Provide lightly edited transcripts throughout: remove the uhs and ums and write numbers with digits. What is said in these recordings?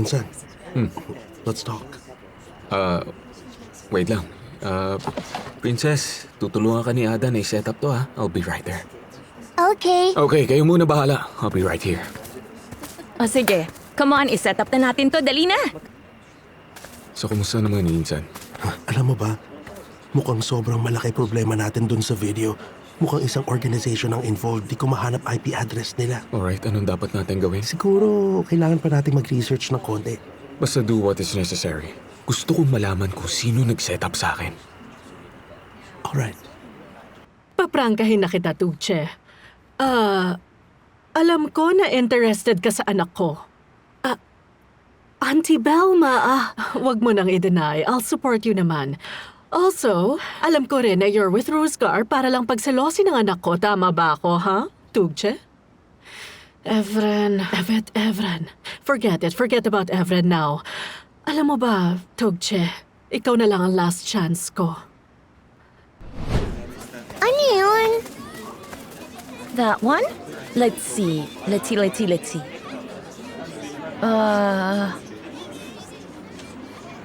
Insan, let's talk. Wait lang. Princess, tutulungan ka ni Ada na i-set up to ha. I'll be right there. Okay. Okay, kayo muna bahala. I'll be right here. O sige, come on, i-set up na natin to. Dali na! So, kumusta naman ni Insan? Alam mo ba, mukhang sobrang malaki problema natin dun sa video. Mukhang isang organization ang involved. Di ko mahanap IP address nila. Alright, anong dapat natin gawin? Siguro, kailangan pa nating mag-research ng konti. Basta do what is necessary. Gusto kong malaman kung sino nag-set up sa akin. Alright. Paprangkahin na kita, Tuche. Alam ko na interested ka sa anak ko. Auntie Belma, wag mo nang i-deny. I'll support you naman. Also, alam ko rin na you're with Rosgar para lang pagselosin ng anak ko. Tama ba ako, ha? Tuche? Evren. Forget it. Forget about Evren now. Alam mo ba, Tugche, ikaw na lang ang last chance ko. Ano yun? That one? Let's see.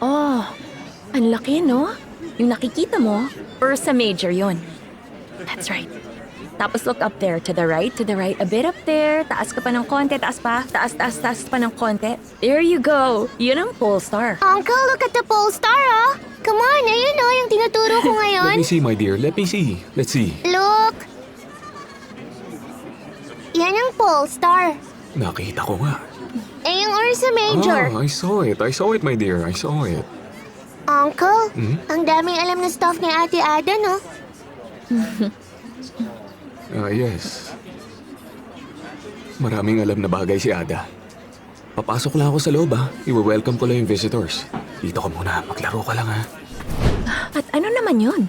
Oh, ang laki, no? Yung nakikita mo, Ursa Major yun. That's right. Tapos look up there, to the right, a bit up there. Taas ka pa ng konti, taas pa pa ng konti. There you go. Yun ang Polestar. Uncle, look at the Polestar, oh. Come on, ayun oh, yung tinuturo ko Let ngayon. me see, my dear. Let me see. Let's see. Look. Yan ang Polestar. Nakita ko nga. Eh, yung Ursa Major. I saw it. I saw it, my dear. I saw it. Uncle, ang daming alam na stuff ni Ate Ada, no? Yes. Maraming alam na bagay si Ada. Papasok lang ako sa loob ha. I-welcome ko lang yung visitors. Dito ka muna. Maglaro ka lang ha. At ano naman yun?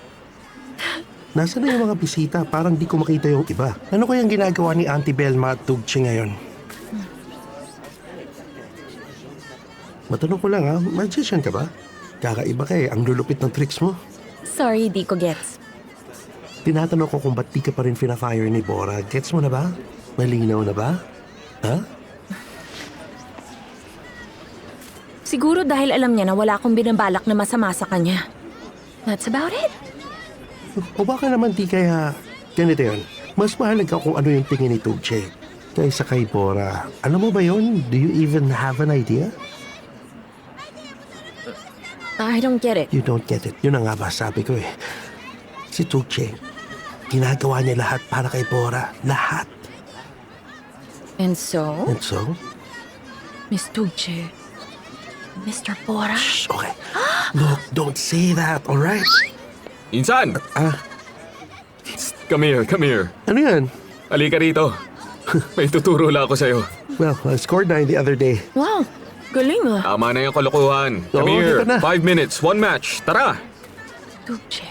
Nasaan na yung mga bisita? Parang di ko makita yung iba. Ano kayang ginagawa ni Auntie Belma at Tugche ngayon? Matanong ko lang ha, magician ka ba? Kakaiba ka eh, ang lulupit ng tricks mo. Sorry, di ko gets. Tinatanong ko kung ba't di ka pa rin fina-fire ni Bora. Gets mo na ba? Malinaw na ba? Ha? Siguro dahil alam niya na wala akong binabalak na masama sa kanya. That's about it. O baka naman di kaya... Ganito yun, mas mahalaga kung ano yung tingin ni Tugche kaysa kay Bora. Alam mo ba yun? Do you even have an idea? I don't get it. You don't get it. Yun ang nga ba sabi ko eh. Si Tugche, ginagawa niya lahat para kay Bora. Lahat. And so, And so? Miss Tuche, Mr. Bora? Shh, okay. Look, don't say that, alright? Insan! Come here. Ano yan? Halika rito. May tuturo lang ako sa'yo. Well, I scored 9 the other day. Wow, galing ah. Tama na yung kalokohan. Come Oo, here. dito na. 5 minutes, 1 match. Tara! Tuche.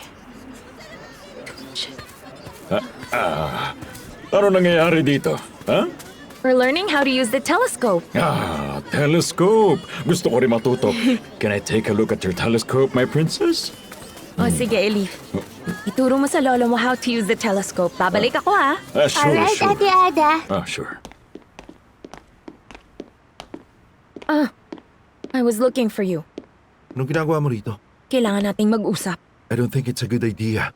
Ano nangyayari dito? Ha? We're learning how to use the telescope. Telescope. Gusto ko rin matuto. Can I take a look at your telescope, my princess? O sige, Elif. Ituro mo sa lolo mo how to use the telescope. Babalik ako ha. Sure, Alright, sure. Ate Ada. Sure. I was looking for you. Anong ginagawa mo rito? Kailangan nating mag-usap. I don't think it's a good idea.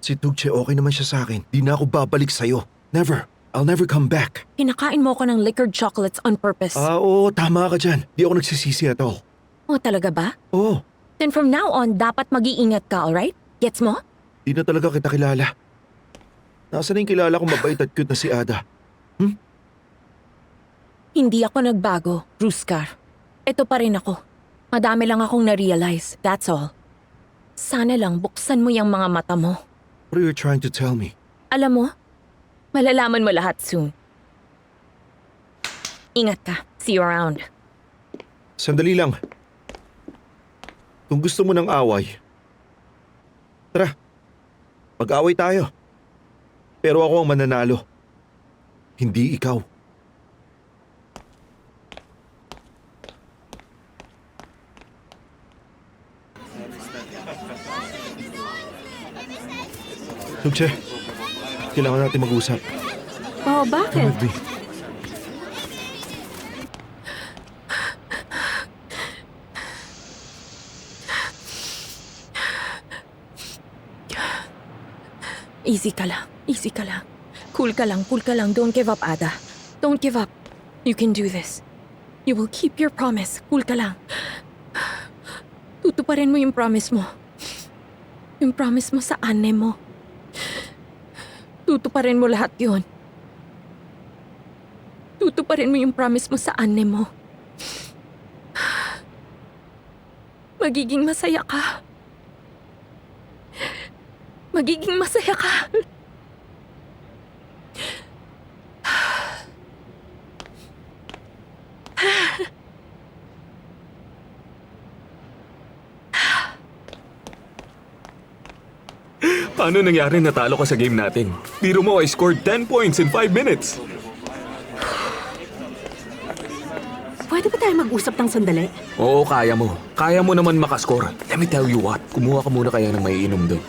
Si Tugche okay naman siya sa akin. Di na ako babalik sa'yo. Never. I'll never come back. Kinakain mo ako ng liquored chocolates on purpose. Oo, tama ka dyan. Di ako nagsisisi at all. O talaga ba? Oo, Then from now on, dapat mag-iingat ka, alright? Gets mo? di na talaga kita kilala. Nasaan na yung kilala kong mabait at cute na si Ada? Hindi ako nagbago, Ruskar. Ito pa rin ako. Madami lang akong na-realize, that's all. Sana lang buksan mo yung mga mata mo. What are you trying to tell me? Alam mo, malalaman mo lahat soon. Ingat ka. See you around. Sandali lang. Kung gusto mo ng away, tara, mag-away tayo. Pero ako ang mananalo. Hindi ikaw. Tugche, kailangan natin mag-usap. Oh, bakit? Come with me. Easy ka lang. Easy ka lang. Cool ka lang. Cool ka lang. Don't give up, Ada. Don't give up. You can do this. You will keep your promise. Cool ka lang. Tutuparin mo yung promise mo. Yung promise mo sa ane mo. Tutuparin mo lahat yun. Tutuparin mo yung promise mo sa ane mo. Magiging masaya ka. Magiging masaya ka. Paano nangyari natalo ka sa game natin? Biro mo, I scored 10 points in 5 minutes. Pwede ba tayo mag-usap ng sandali? Oo, kaya mo. Kaya mo naman makascore. Let me tell you what, kumuha ka muna kaya ng maiinom doon.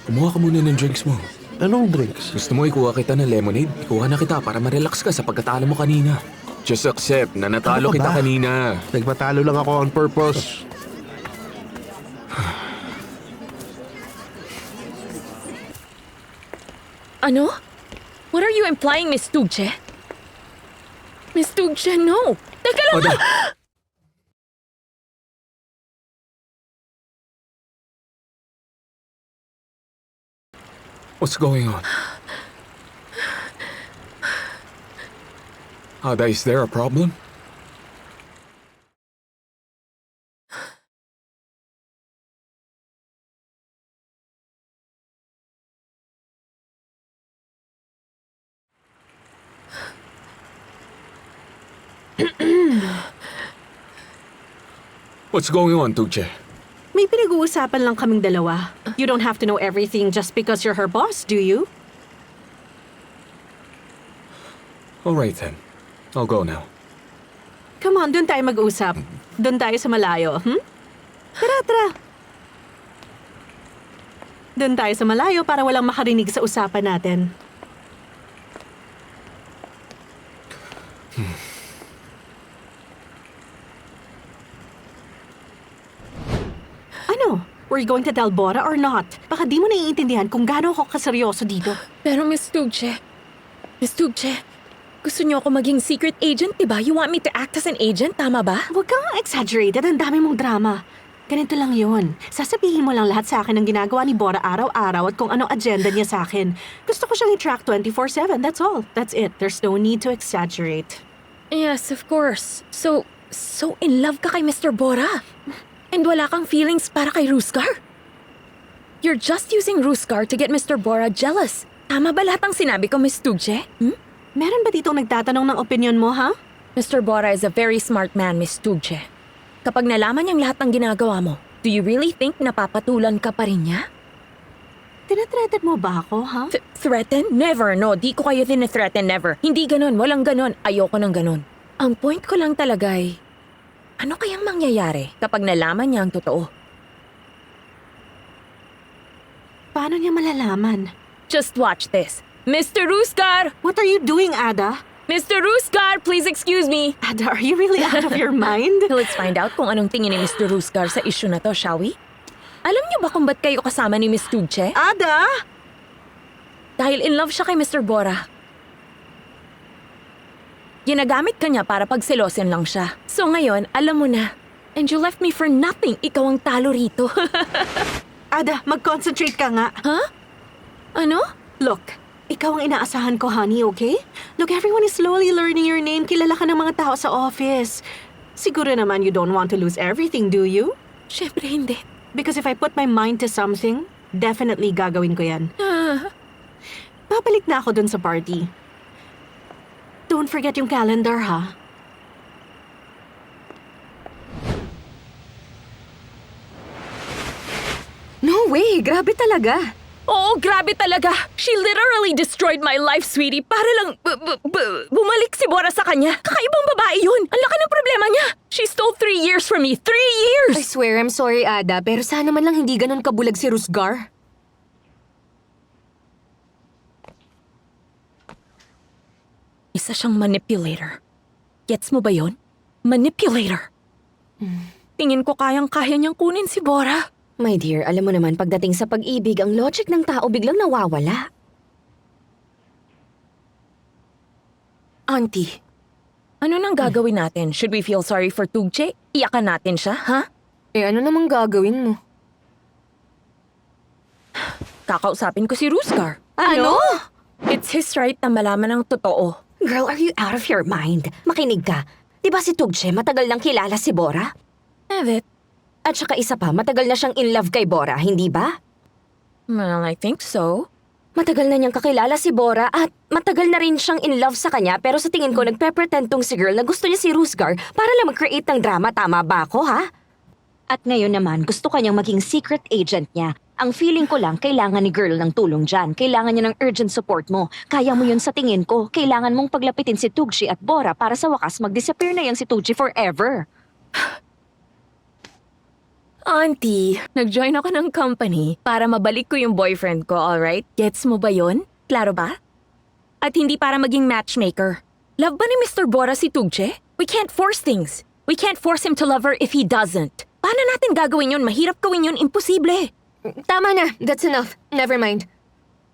Kumuha ka muna ng drinks mo. Anong drinks? Gusto mo ikuha kita ng lemonade? Ikuha na kita para ma-relax ka sa pagkatalo mo kanina. Just accept na natalo Ano ka kita ba? kanina. Nagpatalo lang ako on purpose. Ano? What are you implying, Miss Tugche? Miss Tugche, no! Teka lang! Ada, what's going on? Ada, is there a problem? What's going on, Tugche? May pinag-uusapan lang kaming dalawa. You don't have to know everything just because you're her boss, do you? All right then. I'll go now. Come on, doon tayo mag-usap. Doon tayo sa malayo, Tara, tara. Doon tayo sa malayo para walang makarinig sa usapan natin. Ano? Were you going to tell Bora or not? Baka di mo naiintindihan kung gaano ako kaseryoso dito. Pero Miss Tugche, gusto niyo ako maging secret agent, diba? You want me to act as an agent, tama ba? Huwag kang exaggerated, ang dami mong drama. Ganito lang yon. Sasabihin mo lang lahat sa akin ang ginagawa ni Bora araw-araw at kung anong agenda niya sa akin. Gusto ko siyang i-track 24/7, that's all. That's it. There's no need to exaggerate. Yes, of course. So in love ka kay Mr. Bora? And wala kang feelings para kay Rusgar? You're just using Rusgar to get Mr. Bora jealous. Tama ba lahat ng sinabi ko, Miss Tugche? Meron ba ditong nagtatanong ng opinion mo, ha? Mr. Bora is a very smart man, Miss Tugche. Kapag nalaman niyang lahat ng ginagawa mo, do you really think napapatulan ka pa rin niya? Tinatreated mo ba ako, ha? Threaten? Never, no. Di ko kayo tinethreaten, never. Hindi ganon, walang ganon. Ayoko ng ganon. Ang point ko lang talaga ay, ano kayang mangyayari kapag nalaman niya ang totoo? Paano niya malalaman? Just watch this. Mr. Rusgar! What are you doing, Ada? Mr. Rusgar, please excuse me. Ada, are you really out of your mind? Let's find out kung anong tingin ni Mr. Rusgar sa issue na to, shall we? Alam niyo ba kung ba't kayo kasama ni Miss Tugche? Ada! Dahil in love siya kay Mr. Bora. Ginagamit ka niya para pagselosin lang siya. So ngayon, alam mo na. And you left me for nothing. Ikaw ang talo rito. Ada, mag-concentrate ka nga. Huh? Ano? Look, ikaw ang inaasahan ko, honey, okay? Look, everyone is slowly learning your name. Kilala ka ng mga tao sa office. Siguro naman you don't want to lose everything, do you? Siyempre hindi. Because if I put my mind to something, definitely gagawin ko yan. Babalik na ako dun sa party. Don't forget yung calendar, ha? No way! Grabe talaga! Oo, grabe talaga. She literally destroyed my life, sweetie, para lang bumalik si Bora sa kanya. Kakaibang babae yun. Ang laki ng problema niya. She stole 3 years from me. 3 years! I swear, I'm sorry, Ada, pero sana man lang hindi ganun kabulag si Rusgar. Isa siyang manipulator. Gets mo ba yon? Manipulator. Tingin ko kayang-kaya niyang kunin si Bora. My dear, alam mo naman pagdating sa pag-ibig, ang logic ng tao biglang nawawala. Auntie, ano nang gagawin natin? Should we feel sorry for Tugche? Iyakan natin siya, ha? Eh ano namang gagawin mo? Kakausapin ko si Ruzgar. Ano? It's his right na malaman ang totoo. Girl, are you out of your mind? Makinig ka. Di ba si Tugche matagal nang kilala si Bora? Evet. At saka isa pa, matagal na siyang in love kay Bora, hindi ba? Well, I think so. Matagal na niyang kakilala si Bora at matagal na rin siyang in love sa kanya pero sa tingin ko nagpe-pretend tong si girl na gusto niya si Ruzgar para lang mag-create ng drama. Tama ba ako, ha? At ngayon naman, gusto kanyang maging secret agent niya. Ang feeling ko lang, kailangan ni girl ng tulong dyan. Kailangan niya ng urgent support mo. Kaya mo yun sa tingin ko. Kailangan mong paglapitin si Tugchi at Bora para sa wakas mag-disappear na yan si Tugchi forever. Auntie, nag-join ako ng company para mabalik ko yung boyfriend ko, alright? Gets mo ba yon? Klaro ba? At hindi para maging matchmaker. Love ba ni Mr. Bora si Tugche? We can't force things. We can't force him to love her if he doesn't. Paano natin gagawin yun? Mahirap gawin yun, imposible. Tama na. That's enough. Never mind.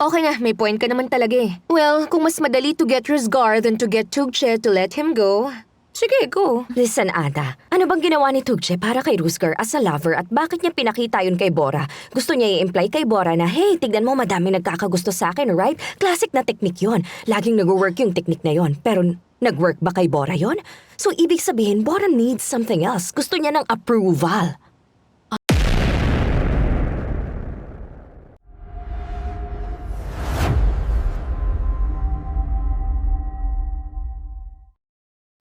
Okay na, may point ka naman talaga eh. Well, kung mas madali to get Ruzgar than to get Tugche to let him go, sige, go. Listen, Ada. Ano bang ginawa ni Tugche para kay Ruzgar as a lover at bakit niya pinakita yun kay Bora? Gusto niya i-imply kay Bora na, hey, tignan mo, madami nagkakagusto sa akin, right? Classic na technique yon. Laging nag-work yung technique na yon. Pero nag-work ba kay Bora yon? So, ibig sabihin, Bora needs something else. Gusto niya ng approval.